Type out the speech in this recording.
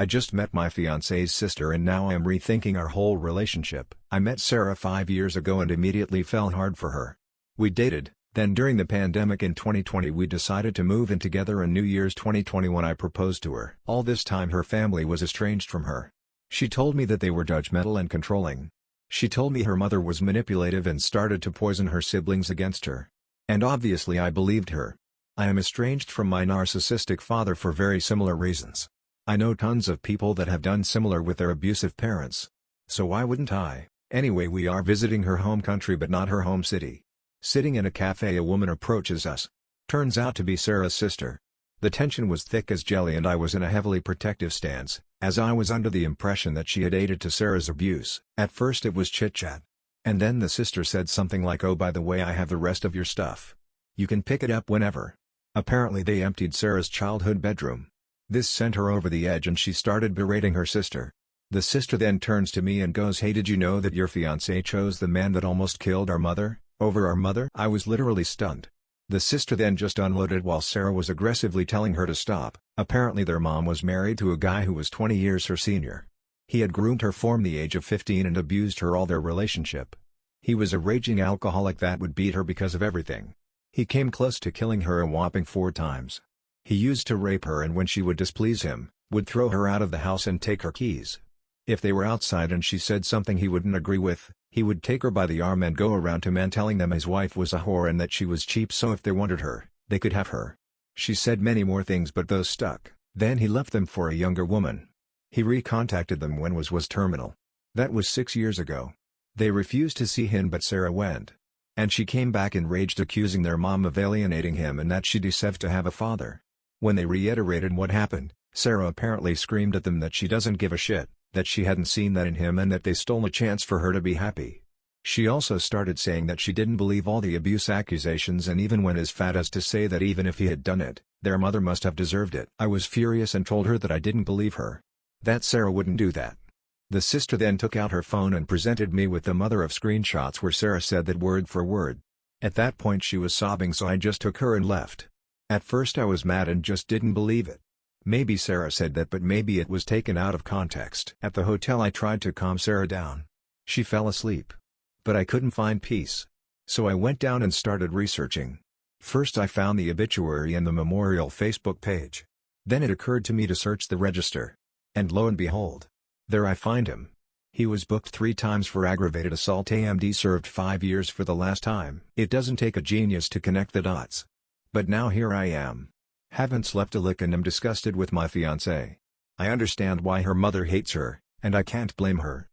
I just met my fiance's sister and now I am rethinking our whole relationship. I met Sarah 5 years ago and immediately fell hard for her. We dated, then during the pandemic in 2020 we decided to move in together and New Year's 2021 I proposed to her. All this time her family was estranged from her. She told me that they were judgmental and controlling. She told me her mother was manipulative and started to poison her siblings against her. And obviously I believed her. I am estranged from my narcissistic father for very similar reasons. I know tons of people that have done similar with their abusive parents. So why wouldn't I? Anyway, we are visiting her home country but not her home city. Sitting in a cafe, a woman approaches us. Turns out to be Sarah's sister. The tension was thick as jelly and I was in a heavily protective stance, as I was under the impression that she had aided to Sarah's abuse. At first it was chit-chat. And then the sister said something like, "Oh, by the way, I have the rest of your stuff. You can pick it up whenever." Apparently they emptied Sarah's childhood bedroom. This sent her over the edge and she started berating her sister. The sister then turns to me and goes, "Hey, did you know that your fiancé chose the man that almost killed our mother, over our mother?" I was literally stunned. The sister then just unloaded while Sarah was aggressively telling her to stop. Apparently their mom was married to a guy who was 20 years her senior. He had groomed her from the age of 15 and abused her all their relationship. He was a raging alcoholic that would beat her because of everything. He came close to killing her a whopping 4 times. He used to rape her and when she would displease him, would throw her out of the house and take her keys. If they were outside and she said something he wouldn't agree with, he would take her by the arm and go around to men telling them his wife was a whore and that she was cheap, so if they wanted her, they could have her. She said many more things but those stuck. Then he left them for a younger woman. He recontacted them when was terminal. That was 6 years ago. They refused to see him but Sarah went. And she came back enraged, accusing their mom of alienating him and that she deserved to have a father. When they reiterated what happened, Sarah apparently screamed at them that she doesn't give a shit, that she hadn't seen that in him and that they stole a chance for her to be happy. She also started saying that she didn't believe all the abuse accusations and even went as fat as to say that even if he had done it, their mother must have deserved it. I was furious and told her that I didn't believe her. That Sarah wouldn't do that. The sister then took out her phone and presented me with the mother of screenshots where Sarah said that word for word. At that point she was sobbing, so I just took her and left. At first I was mad and just didn't believe it. Maybe Sarah said that, but maybe it was taken out of context. At the hotel I tried to calm Sarah down. She fell asleep. But I couldn't find peace. So I went down and started researching. First I found the obituary and the memorial Facebook page. Then it occurred to me to search the register. And lo and behold, there I find him. He was booked 3 times for aggravated assault, AMD served 5 years for the last time. It doesn't take a genius to connect the dots. But now here I am. Haven't slept a lick and am disgusted with my fiancé. I understand why her mother hates her, and I can't blame her.